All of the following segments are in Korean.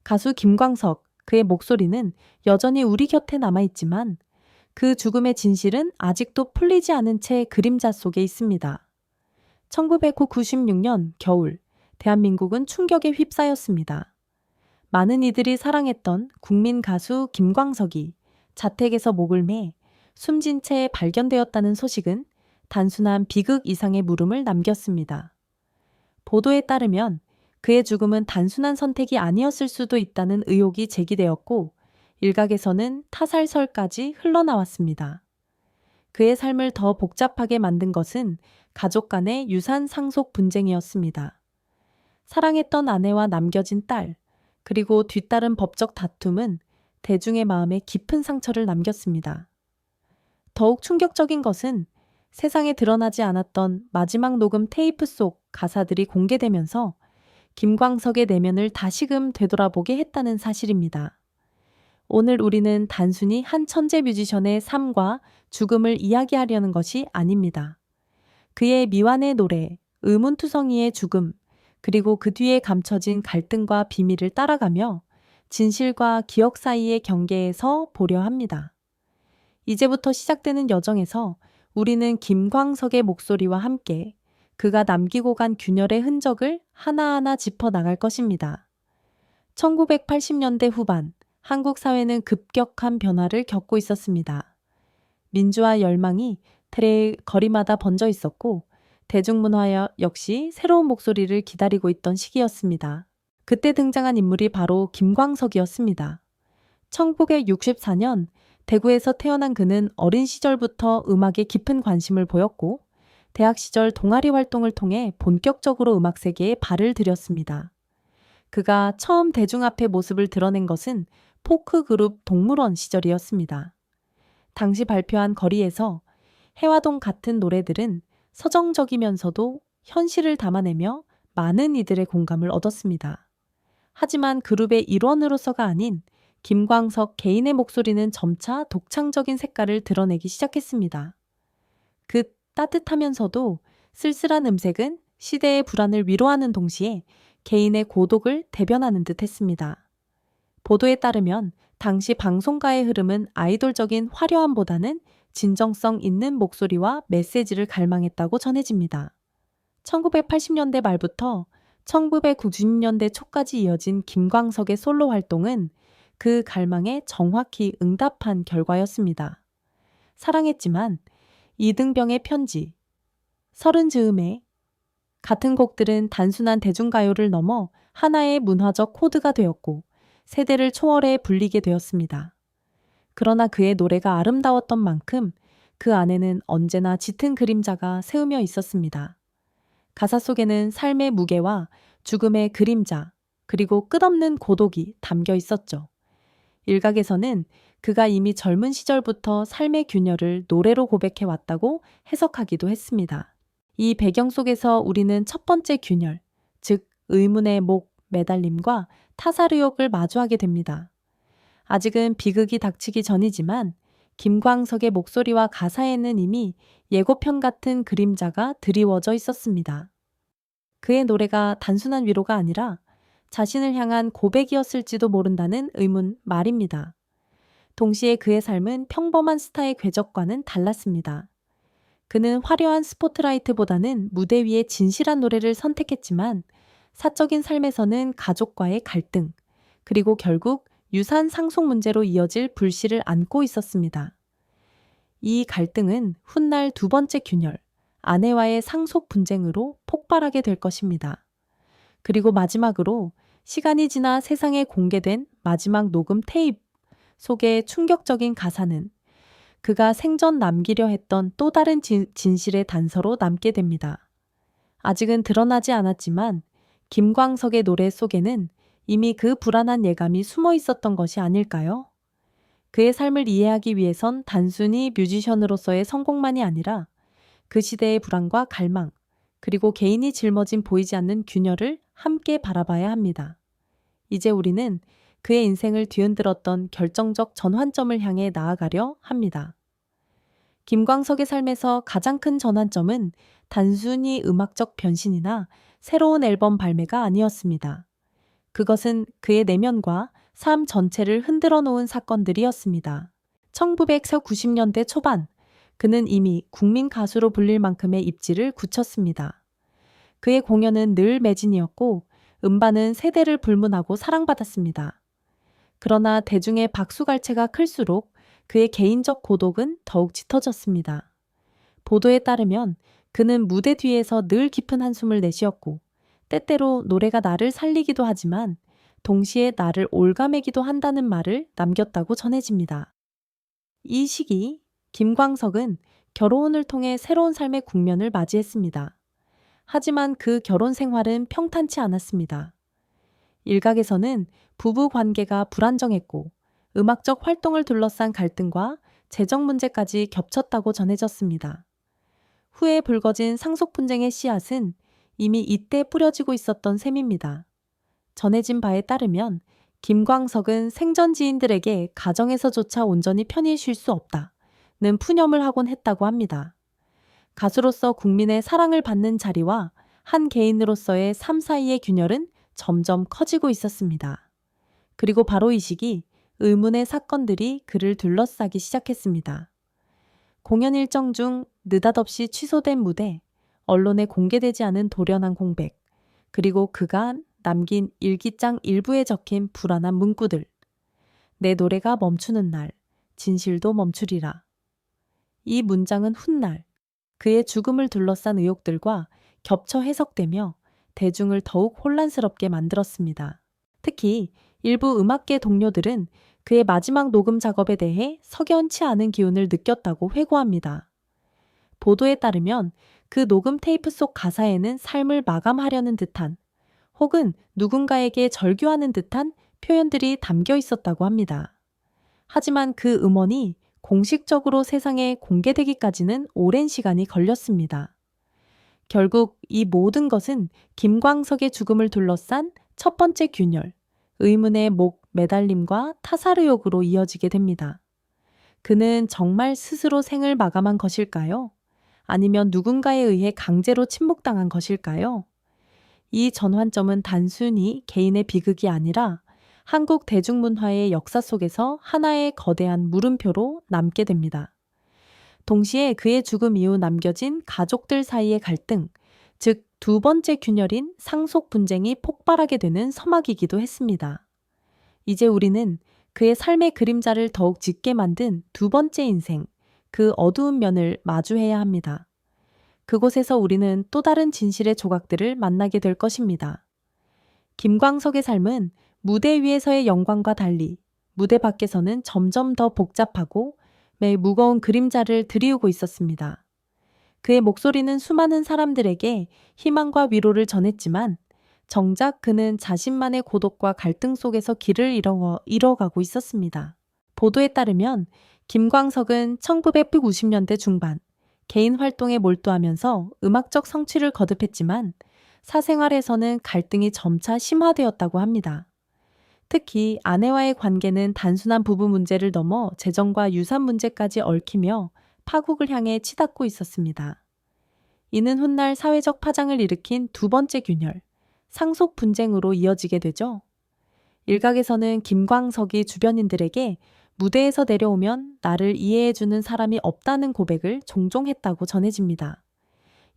가수 김광석, 그의 목소리는 여전히 우리 곁에 남아있지만 그 죽음의 진실은 아직도 풀리지 않은 채 그림자 속에 있습니다. 1996년 겨울, 대한민국은 충격에 휩싸였습니다. 많은 이들이 사랑했던 국민 가수 김광석이 자택에서 목을 매 숨진 채 발견되었다는 소식은 단순한 비극 이상의 물음을 남겼습니다. 보도에 따르면 그의 죽음은 단순한 선택이 아니었을 수도 있다는 의혹이 제기되었고 일각에서는 타살설까지 흘러나왔습니다. 그의 삶을 더 복잡하게 만든 것은 가족 간의 유산 상속 분쟁이었습니다. 사랑했던 아내와 남겨진 딸, 그리고 뒤따른 법적 다툼은 대중의 마음에 깊은 상처를 남겼습니다. 더욱 충격적인 것은 세상에 드러나지 않았던 마지막 녹음 테이프 속 가사들이 공개되면서 김광석의 내면을 다시금 되돌아보게 했다는 사실입니다. 오늘 우리는 단순히 한 천재 뮤지션의 삶과 죽음을 이야기하려는 것이 아닙니다. 그의 미완의 노래, 의문투성이의 죽음, 그리고 그 뒤에 감춰진 갈등과 비밀을 따라가며 진실과 기억 사이의 경계에서 보려 합니다. 이제부터 시작되는 여정에서 우리는 김광석의 목소리와 함께 그가 남기고 간 균열의 흔적을 하나하나 짚어 나갈 것입니다. 1980년대 후반, 한국 사회는 급격한 변화를 겪고 있었습니다. 민주화 열망이 대의 거리마다 번져 있었고 대중문화 역시 새로운 목소리를 기다리고 있던 시기였습니다. 그때 등장한 인물이 바로 김광석이었습니다. 1964년 대구에서 태어난 그는 어린 시절부터 음악에 깊은 관심을 보였고 대학 시절 동아리 활동을 통해 본격적으로 음악 세계에 발을 들였습니다. 그가 처음 대중 앞에 모습을 드러낸 것은 포크 그룹 동물원 시절이었습니다. 당시 발표한 거리에서 해와동 같은 노래들은 서정적이면서도 현실을 담아내며 많은 이들의 공감을 얻었습니다. 하지만 그룹의 일원으로서가 아닌 김광석 개인의 목소리는 점차 독창적인 색깔을 드러내기 시작했습니다. 그 따뜻하면서도 쓸쓸한 음색은 시대의 불안을 위로하는 동시에 개인의 고독을 대변하는 듯 했습니다. 보도에 따르면 당시 방송가의 흐름은 아이돌적인 화려함보다는 진정성 있는 목소리와 메시지를 갈망했다고 전해집니다. 1980년대 말부터 1990년대 초까지 이어진 김광석의 솔로 활동은 그 갈망에 정확히 응답한 결과였습니다. 사랑했지만, 이등병의 편지, 서른 즈음에 같은 곡들은 단순한 대중가요를 넘어 하나의 문화적 코드가 되었고 세대를 초월해 불리게 되었습니다. 그러나 그의 노래가 아름다웠던 만큼 그 안에는 언제나 짙은 그림자가 새으며 있었습니다. 가사 속에는 삶의 무게와 죽음의 그림자, 그리고 끝없는 고독이 담겨 있었죠. 일각에서는 그가 이미 젊은 시절부터 삶의 균열을 노래로 고백해 왔다고 해석하기도 했습니다. 이 배경 속에서 우리는 첫 번째 균열, 즉 의문의 목, 매달림과 타살 의혹을 마주하게 됩니다. 아직은 비극이 닥치기 전이지만 김광석의 목소리와 가사에는 이미 예고편 같은 그림자가 드리워져 있었습니다. 그의 노래가 단순한 위로가 아니라 자신을 향한 고백이었을지도 모른다는 의문 말입니다. 동시에 그의 삶은 평범한 스타의 궤적과는 달랐습니다. 그는 화려한 스포트라이트보다는 무대 위의 진실한 노래를 선택했지만 사적인 삶에서는 가족과의 갈등, 그리고 결국 유산 상속 문제로 이어질 불씨를 안고 있었습니다. 이 갈등은 훗날 두 번째 균열, 아내와의 상속 분쟁으로 폭발하게 될 것입니다. 그리고 마지막으로 시간이 지나 세상에 공개된 마지막 녹음 테이프 속의 충격적인 가사는 그가 생전 남기려 했던 또 다른 진실의 단서로 남게 됩니다. 아직은 드러나지 않았지만 김광석의 노래 속에는 이미 그 불안한 예감이 숨어 있었던 것이 아닐까요? 그의 삶을 이해하기 위해선 단순히 뮤지션으로서의 성공만이 아니라 그 시대의 불안과 갈망, 그리고 개인이 짊어진 보이지 않는 균열을 함께 바라봐야 합니다. 이제 우리는 그의 인생을 뒤흔들었던 결정적 전환점을 향해 나아가려 합니다. 김광석의 삶에서 가장 큰 전환점은 단순히 음악적 변신이나 새로운 앨범 발매가 아니었습니다. 그것은 그의 내면과 삶 전체를 흔들어 놓은 사건들이었습니다. 1990년대 초반, 그는 이미 국민 가수로 불릴 만큼의 입지를 굳혔습니다. 그의 공연은 늘 매진이었고 음반은 세대를 불문하고 사랑받았습니다. 그러나 대중의 박수갈채가 클수록 그의 개인적 고독은 더욱 짙어졌습니다. 보도에 따르면 그는 무대 뒤에서 늘 깊은 한숨을 내쉬었고 때때로 노래가 나를 살리기도 하지만 동시에 나를 올가매기도 한다는 말을 남겼다고 전해집니다. 이 시기 김광석은 결혼을 통해 새로운 삶의 국면을 맞이했습니다. 하지만 그 결혼 생활은 평탄치 않았습니다. 일각에서는 부부 관계가 불안정했고 음악적 활동을 둘러싼 갈등과 재정 문제까지 겹쳤다고 전해졌습니다. 후에 불거진 상속 분쟁의 씨앗은 이미 이때 뿌려지고 있었던 셈입니다. 전해진 바에 따르면 김광석은 생전 지인들에게 가정에서조차 온전히 편히 쉴 수 없다는 푸념을 하곤 했다고 합니다. 가수로서 국민의 사랑을 받는 자리와 한 개인으로서의 삶 사이의 균열은 점점 커지고 있었습니다. 그리고 바로 이 시기 의문의 사건들이 그를 둘러싸기 시작했습니다. 공연 일정 중 느닷없이 취소된 무대, 언론에 공개되지 않은 돌연한 공백, 그리고 그가 남긴 일기장 일부에 적힌 불안한 문구들. 내 노래가 멈추는 날, 진실도 멈추리라. 이 문장은 훗날 그의 죽음을 둘러싼 의혹들과 겹쳐 해석되며 대중을 더욱 혼란스럽게 만들었습니다. 특히 일부 음악계 동료들은 그의 마지막 녹음 작업에 대해 석연치 않은 기운을 느꼈다고 회고합니다. 보도에 따르면 그 녹음 테이프 속 가사에는 삶을 마감하려는 듯한 혹은 누군가에게 절규하는 듯한 표현들이 담겨 있었다고 합니다. 하지만 그 음원이 공식적으로 세상에 공개되기까지는 오랜 시간이 걸렸습니다. 결국 이 모든 것은 김광석의 죽음을 둘러싼 첫 번째 균열, 의문의 목 매달림과 타살 의혹으로 이어지게 됩니다. 그는 정말 스스로 생을 마감한 것일까요? 아니면 누군가에 의해 강제로 침묵당한 것일까요? 이 전환점은 단순히 개인의 비극이 아니라 한국 대중문화의 역사 속에서 하나의 거대한 물음표로 남게 됩니다. 동시에 그의 죽음 이후 남겨진 가족들 사이의 갈등, 즉 두 번째 균열인 상속 분쟁이 폭발하게 되는 서막이기도 했습니다. 이제 우리는 그의 삶의 그림자를 더욱 짙게 만든 두 번째 인생, 그 어두운 면을 마주해야 합니다. 그곳에서 우리는 또 다른 진실의 조각들을 만나게 될 것입니다. 김광석의 삶은 무대 위에서의 영광과 달리 무대 밖에서는 점점 더 복잡하고 매일 무거운 그림자를 드리우고 있었습니다. 그의 목소리는 수많은 사람들에게 희망과 위로를 전했지만 정작 그는 자신만의 고독과 갈등 속에서 길을 잃어가고 있었습니다. 보도에 따르면 김광석은 1990년대 중반 개인 활동에 몰두하면서 음악적 성취를 거듭했지만 사생활에서는 갈등이 점차 심화되었다고 합니다. 특히 아내와의 관계는 단순한 부부 문제를 넘어 재정과 유산 문제까지 얽히며 파국을 향해 치닫고 있었습니다. 이는 훗날 사회적 파장을 일으킨 두 번째 균열, 상속 분쟁으로 이어지게 되죠. 일각에서는 김광석이 주변인들에게 무대에서 내려오면 나를 이해해주는 사람이 없다는 고백을 종종 했다고 전해집니다.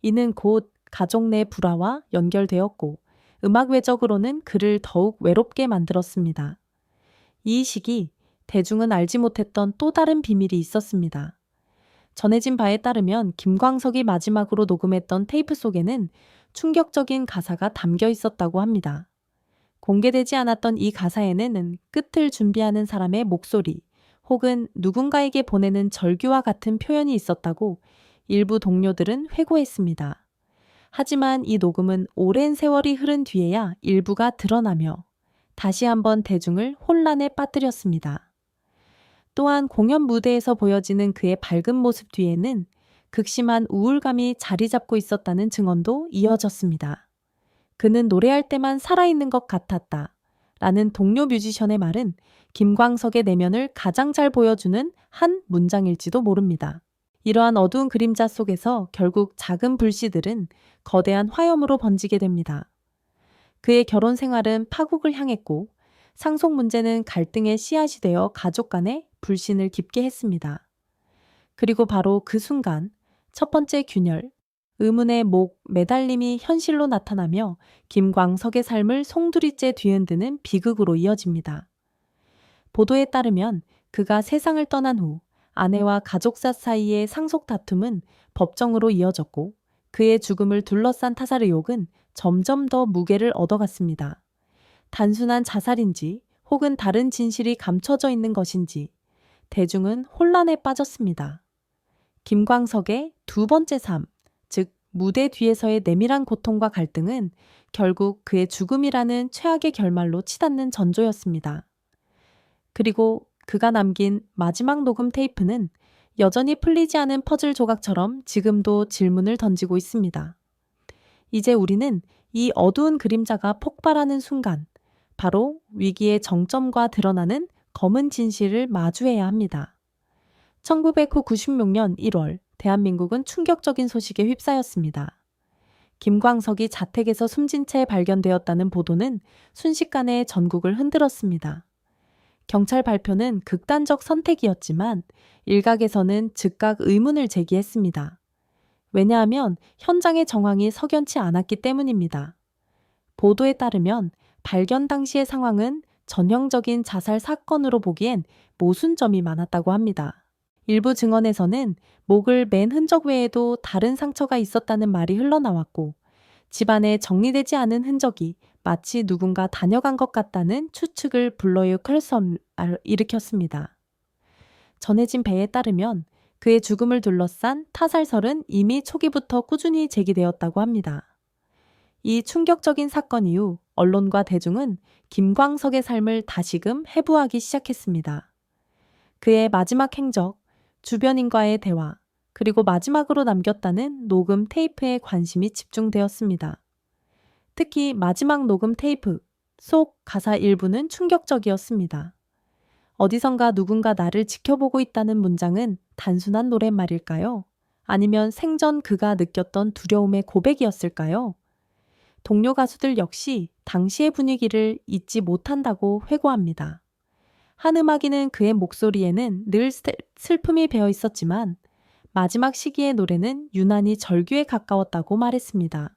이는 곧 가족 내 불화와 연결되었고 음악 외적으로는 그를 더욱 외롭게 만들었습니다. 이 시기 대중은 알지 못했던 또 다른 비밀이 있었습니다. 전해진 바에 따르면 김광석이 마지막으로 녹음했던 테이프 속에는 충격적인 가사가 담겨 있었다고 합니다. 공개되지 않았던 이 가사에는 끝을 준비하는 사람의 목소리 혹은 누군가에게 보내는 절규와 같은 표현이 있었다고 일부 동료들은 회고했습니다. 하지만 이 녹음은 오랜 세월이 흐른 뒤에야 일부가 드러나며 다시 한번 대중을 혼란에 빠뜨렸습니다. 또한 공연 무대에서 보여지는 그의 밝은 모습 뒤에는 극심한 우울감이 자리 잡고 있었다는 증언도 이어졌습니다. 그는 노래할 때만 살아있는 것 같았다 라는 동료 뮤지션의 말은 김광석의 내면을 가장 잘 보여주는 한 문장일지도 모릅니다. 이러한 어두운 그림자 속에서 결국 작은 불씨들은 거대한 화염으로 번지게 됩니다. 그의 결혼 생활은 파국을 향했고 상속 문제는 갈등의 씨앗이 되어 가족 간의 불신을 깊게 했습니다. 그리고 바로 그 순간 첫 번째 균열, 의문의 목 매달림이 현실로 나타나며 김광석의 삶을 송두리째 뒤흔드는 비극으로 이어집니다. 보도에 따르면 그가 세상을 떠난 후 아내와 가족사 사이의 상속 다툼은 법정으로 이어졌고 그의 죽음을 둘러싼 타살 의혹은 점점 더 무게를 얻어갔습니다. 단순한 자살인지 혹은 다른 진실이 감춰져 있는 것인지 대중은 혼란에 빠졌습니다. 김광석의 두 번째 삶, 즉 무대 뒤에서의 내밀한 고통과 갈등은 결국 그의 죽음이라는 최악의 결말로 치닫는 전조였습니다. 그리고 그가 남긴 마지막 녹음 테이프는 여전히 풀리지 않은 퍼즐 조각처럼 지금도 질문을 던지고 있습니다. 이제 우리는 이 어두운 그림자가 폭발하는 순간, 바로 위기의 정점과 드러나는 검은 진실을 마주해야 합니다. 1996년 1월, 대한민국은 충격적인 소식에 휩싸였습니다. 김광석이 자택에서 숨진 채 발견되었다는 보도는 순식간에 전국을 흔들었습니다. 경찰 발표는 극단적 선택이었지만 일각에서는 즉각 의문을 제기했습니다. 왜냐하면 현장의 정황이 석연치 않았기 때문입니다. 보도에 따르면 발견 당시의 상황은 전형적인 자살 사건으로 보기엔 모순점이 많았다고 합니다. 일부 증언에서는 목을 맨 흔적 외에도 다른 상처가 있었다는 말이 흘러나왔고 집안에 정리되지 않은 흔적이 마치 누군가 다녀간 것 같다는 추측을 일으켰습니다. 전해진 바에 따르면 그의 죽음을 둘러싼 타살설은 이미 초기부터 꾸준히 제기되었다고 합니다. 이 충격적인 사건 이후 언론과 대중은 김광석의 삶을 다시금 해부하기 시작했습니다. 그의 마지막 행적, 주변인과의 대화, 그리고 마지막으로 남겼다는 녹음 테이프에 관심이 집중되었습니다. 특히 마지막 녹음 테이프 속 가사 일부는 충격적이었습니다. 어디선가 누군가 나를 지켜보고 있다는 문장은 단순한 노랫말일까요? 아니면 생전 그가 느꼈던 두려움의 고백이었을까요? 동료 가수들 역시 당시의 분위기를 잊지 못한다고 회고합니다. 한 음악인은 그의 목소리에는 늘 슬픔이 배어 있었지만 마지막 시기의 노래는 유난히 절규에 가까웠다고 말했습니다.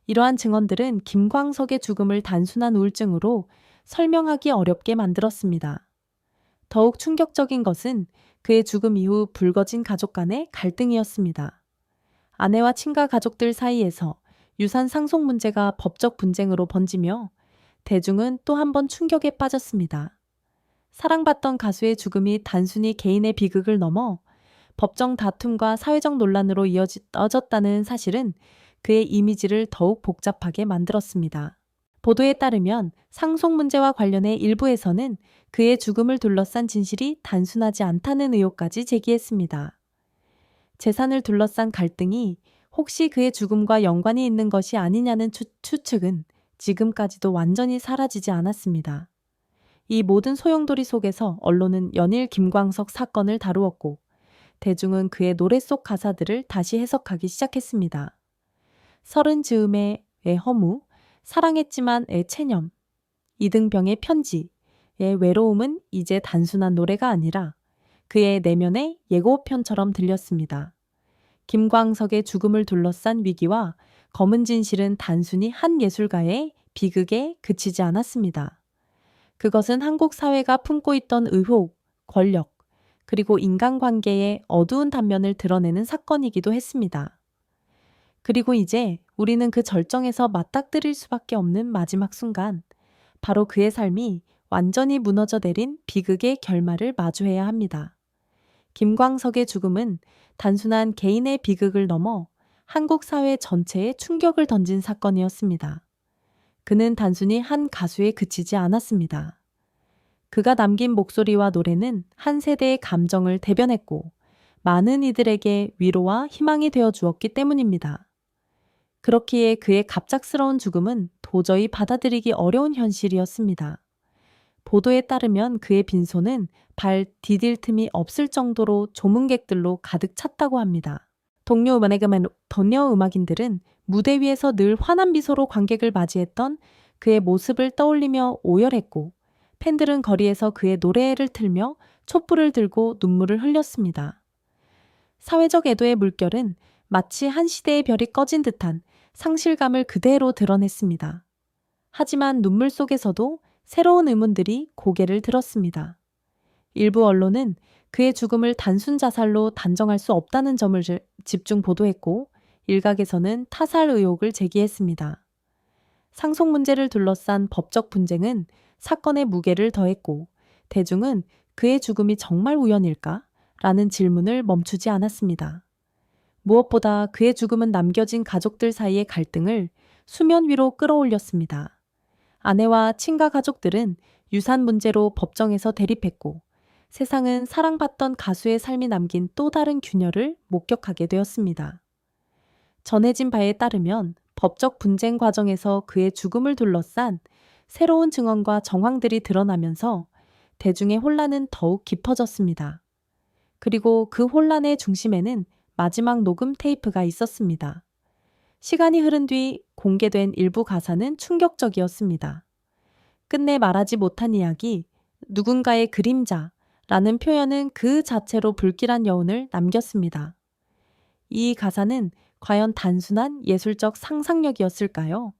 이러한 증언들은 김광석의 죽음을 단순한 우울증으로 설명하기 어렵게 만들었습니다. 더욱 충격적인 것은 그의 죽음 이후 불거진 가족 간의 갈등이었습니다. 아내와 친가 가족들 사이에서 유산 상속 문제가 법적 분쟁으로 번지며 대중은 또 한 번 충격에 빠졌습니다. 사랑받던 가수의 죽음이 단순히 개인의 비극을 넘어 법정 다툼과 사회적 논란으로 이어졌다는 사실은 그의 이미지를 더욱 복잡하게 만들었습니다. 보도에 따르면 상속 문제와 관련해 일부에서는 그의 죽음을 둘러싼 진실이 단순하지 않다는 의혹까지 제기했습니다. 재산을 둘러싼 갈등이 혹시 그의 죽음과 연관이 있는 것이 아니냐는 추측은 지금까지도 완전히 사라지지 않았습니다. 이 모든 소용돌이 속에서 언론은 연일 김광석 사건을 다루었고 대중은 그의 노래 속 가사들을 다시 해석하기 시작했습니다. 서른 즈음의 애허무, 사랑했지만 애체념, 이등병의 편지의 외로움은 이제 단순한 노래가 아니라 그의 내면의 예고편처럼 들렸습니다. 김광석의 죽음을 둘러싼 위기와 검은 진실은 단순히 한 예술가의 비극에 그치지 않았습니다. 그것은 한국 사회가 품고 있던 의혹, 권력, 그리고 인간관계의 어두운 단면을 드러내는 사건이기도 했습니다. 그리고 이제 우리는 그 절정에서 맞닥뜨릴 수밖에 없는 마지막 순간, 바로 그의 삶이 완전히 무너져 내린 비극의 결말을 마주해야 합니다. 김광석의 죽음은 단순한 개인의 비극을 넘어 한국 사회 전체에 충격을 던진 사건이었습니다. 그는 단순히 한 가수에 그치지 않았습니다. 그가 남긴 목소리와 노래는 한 세대의 감정을 대변했고 많은 이들에게 위로와 희망이 되어 주었기 때문입니다. 그렇기에 그의 갑작스러운 죽음은 도저히 받아들이기 어려운 현실이었습니다. 보도에 따르면 그의 빈소는 발 디딜 틈이 없을 정도로 조문객들로 가득 찼다고 합니다. 동료 음악인들은 무대 위에서 늘 환한 미소로 관객을 맞이했던 그의 모습을 떠올리며 오열했고, 팬들은 거리에서 그의 노래를 틀며 촛불을 들고 눈물을 흘렸습니다. 사회적 애도의 물결은 마치 한 시대의 별이 꺼진 듯한 상실감을 그대로 드러냈습니다. 하지만 눈물 속에서도 새로운 의문들이 고개를 들었습니다. 일부 언론은 그의 죽음을 단순 자살로 단정할 수 없다는 점을 집중 보도했고, 일각에서는 타살 의혹을 제기했습니다. 상속 문제를 둘러싼 법적 분쟁은 사건의 무게를 더했고, 대중은 그의 죽음이 정말 우연일까? 라는 질문을 멈추지 않았습니다. 무엇보다 그의 죽음은 남겨진 가족들 사이의 갈등을 수면 위로 끌어올렸습니다. 아내와 친가 가족들은 유산 문제로 법정에서 대립했고, 세상은 사랑받던 가수의 삶이 남긴 또 다른 균열을 목격하게 되었습니다. 전해진 바에 따르면 법적 분쟁 과정에서 그의 죽음을 둘러싼 새로운 증언과 정황들이 드러나면서 대중의 혼란은 더욱 깊어졌습니다. 그리고 그 혼란의 중심에는 마지막 녹음 테이프가 있었습니다. 시간이 흐른 뒤 공개된 일부 가사는 충격적이었습니다. 끝내 말하지 못한 이야기, 누군가의 그림자라는 표현은 그 자체로 불길한 여운을 남겼습니다. 이 가사는 과연 단순한 예술적 상상력이었을까요?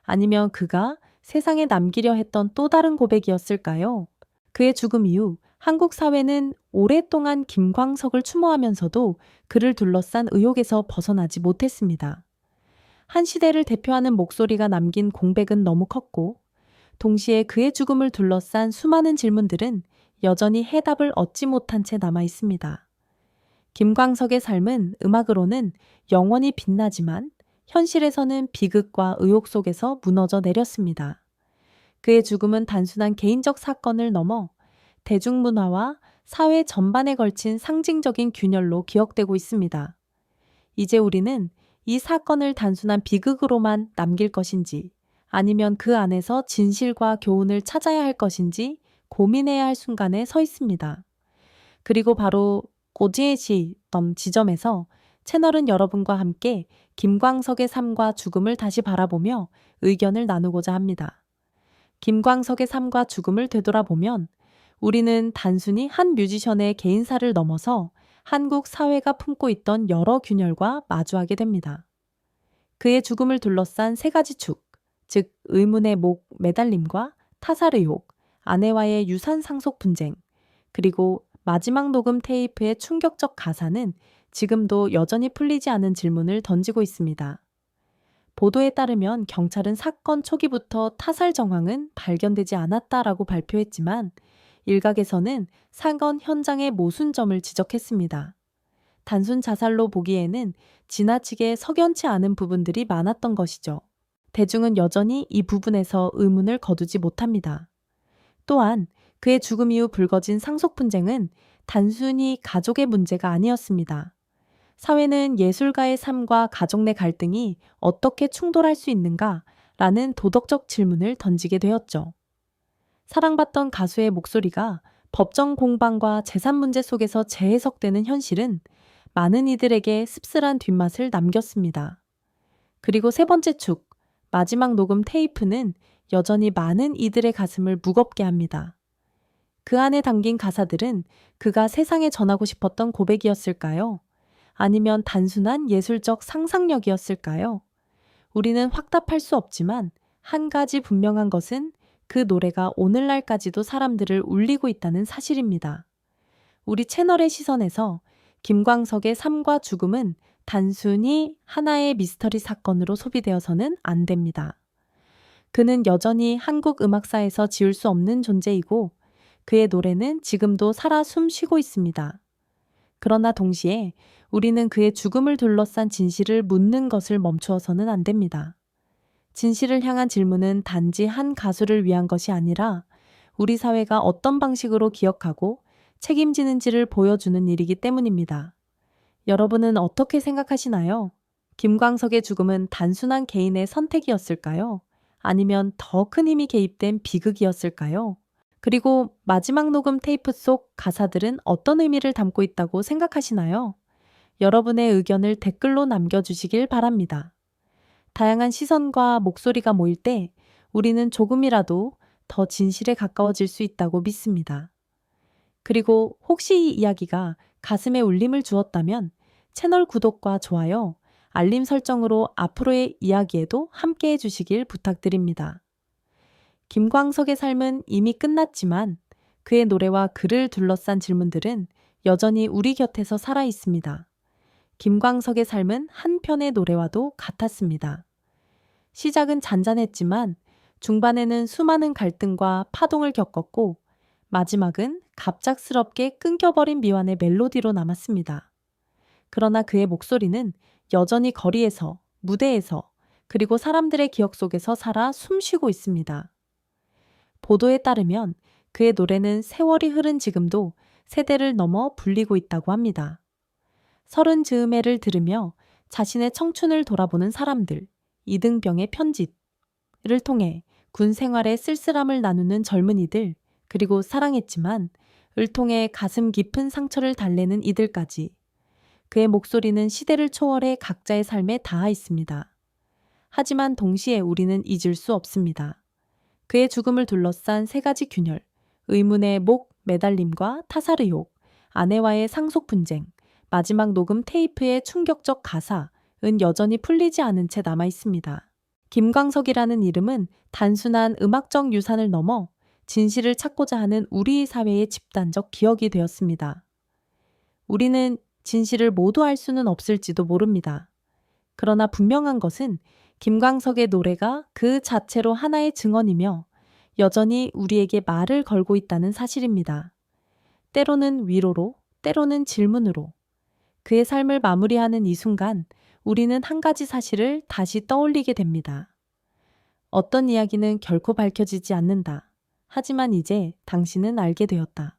아니면 그가 세상에 남기려 했던 또 다른 고백이었을까요? 그의 죽음 이후 한국 사회는 오랫동안 김광석을 추모하면서도 그를 둘러싼 의혹에서 벗어나지 못했습니다. 한 시대를 대표하는 목소리가 남긴 공백은 너무 컸고, 동시에 그의 죽음을 둘러싼 수많은 질문들은 여전히 해답을 얻지 못한 채 남아 있습니다. 김광석의 삶은 음악으로는 영원히 빛나지만 현실에서는 비극과 의혹 속에서 무너져 내렸습니다. 그의 죽음은 단순한 개인적 사건을 넘어 대중문화와 사회 전반에 걸친 상징적인 균열로 기억되고 있습니다. 이제 우리는 이 사건을 단순한 비극으로만 남길 것인지, 아니면 그 안에서 진실과 교훈을 찾아야 할 것인지 고민해야 할 순간에 서 있습니다. 그리고 바로 고지의시점 지점에서 채널은 여러분과 함께 김광석의 삶과 죽음을 다시 바라보며 의견을 나누고자 합니다. 김광석의 삶과 죽음을 되돌아보면 우리는 단순히 한 뮤지션의 개인사를 넘어서 한국 사회가 품고 있던 여러 균열과 마주하게 됩니다. 그의 죽음을 둘러싼 세 가지 축, 즉 의문의 목 매달림과 타살 의혹, 아내와의 유산 상속 분쟁, 그리고 마지막 녹음 테이프의 충격적 가사는 지금도 여전히 풀리지 않은 질문을 던지고 있습니다. 보도에 따르면 경찰은 사건 초기부터 타살 정황은 발견되지 않았다라고 발표했지만, 일각에서는 사건 현장의 모순점을 지적했습니다. 단순 자살로 보기에는 지나치게 석연치 않은 부분들이 많았던 것이죠. 대중은 여전히 이 부분에서 의문을 거두지 못합니다. 또한 그의 죽음 이후 불거진 상속 분쟁은 단순히 가족의 문제가 아니었습니다. 사회는 예술가의 삶과 가족 내 갈등이 어떻게 충돌할 수 있는가라는 도덕적 질문을 던지게 되었죠. 사랑받던 가수의 목소리가 법정 공방과 재산 문제 속에서 재해석되는 현실은 많은 이들에게 씁쓸한 뒷맛을 남겼습니다. 그리고 세 번째 축, 마지막 녹음 테이프는 여전히 많은 이들의 가슴을 무겁게 합니다. 그 안에 담긴 가사들은 그가 세상에 전하고 싶었던 고백이었을까요? 아니면 단순한 예술적 상상력이었을까요? 우리는 확답할 수 없지만 한 가지 분명한 것은 그 노래가 오늘날까지도 사람들을 울리고 있다는 사실입니다. 우리 채널의 시선에서 김광석의 삶과 죽음은 단순히 하나의 미스터리 사건으로 소비되어서는 안 됩니다. 그는 여전히 한국 음악사에서 지울 수 없는 존재이고, 그의 노래는 지금도 살아 숨쉬고 있습니다. 그러나 동시에 우리는 그의 죽음을 둘러싼 진실을 묻는 것을 멈추어서는 안 됩니다. 진실을 향한 질문은 단지 한 가수를 위한 것이 아니라 우리 사회가 어떤 방식으로 기억하고 책임지는지를 보여주는 일이기 때문입니다. 여러분은 어떻게 생각하시나요? 김광석의 죽음은 단순한 개인의 선택이었을까요? 아니면 더 큰 힘이 개입된 비극이었을까요? 그리고 마지막 녹음 테이프 속 가사들은 어떤 의미를 담고 있다고 생각하시나요? 여러분의 의견을 댓글로 남겨주시길 바랍니다. 다양한 시선과 목소리가 모일 때 우리는 조금이라도 더 진실에 가까워질 수 있다고 믿습니다. 그리고 혹시 이 이야기가 가슴에 울림을 주었다면 채널 구독과 좋아요, 알림 설정으로 앞으로의 이야기에도 함께 해주시길 부탁드립니다. 김광석의 삶은 이미 끝났지만 그의 노래와 글을 둘러싼 질문들은 여전히 우리 곁에서 살아 있습니다. 김광석의 삶은 한 편의 노래와도 같았습니다. 시작은 잔잔했지만 중반에는 수많은 갈등과 파동을 겪었고 마지막은 갑작스럽게 끊겨버린 미완의 멜로디로 남았습니다. 그러나 그의 목소리는 여전히 거리에서, 무대에서, 그리고 사람들의 기억 속에서 살아 숨쉬고 있습니다. 보도에 따르면 그의 노래는 세월이 흐른 지금도 세대를 넘어 불리고 있다고 합니다. 서른 즈음에를 들으며 자신의 청춘을 돌아보는 사람들, 이등병의 편지를 통해 군 생활의 쓸쓸함을 나누는 젊은이들, 그리고 사랑했지만 을 통해 가슴 깊은 상처를 달래는 이들까지 그의 목소리는 시대를 초월해 각자의 삶에 닿아 있습니다. 하지만 동시에 우리는 잊을 수 없습니다. 그의 죽음을 둘러싼 세 가지 균열, 의문의 목 매달림과 타살 의혹, 아내와의 상속 분쟁, 마지막 녹음 테이프의 충격적 가사은 여전히 풀리지 않은 채 남아 있습니다. 김광석이라는 이름은 단순한 음악적 유산을 넘어 진실을 찾고자 하는 우리 사회의 집단적 기억이 되었습니다. 우리는 진실을 모두 알 수는 없을지도 모릅니다. 그러나 분명한 것은 김광석의 노래가 그 자체로 하나의 증언이며 여전히 우리에게 말을 걸고 있다는 사실입니다. 때로는 위로로, 때로는 질문으로. 그의 삶을 마무리하는 이 순간 우리는 한 가지 사실을 다시 떠올리게 됩니다. 어떤 이야기는 결코 밝혀지지 않는다. 하지만 이제 당신은 알게 되었다.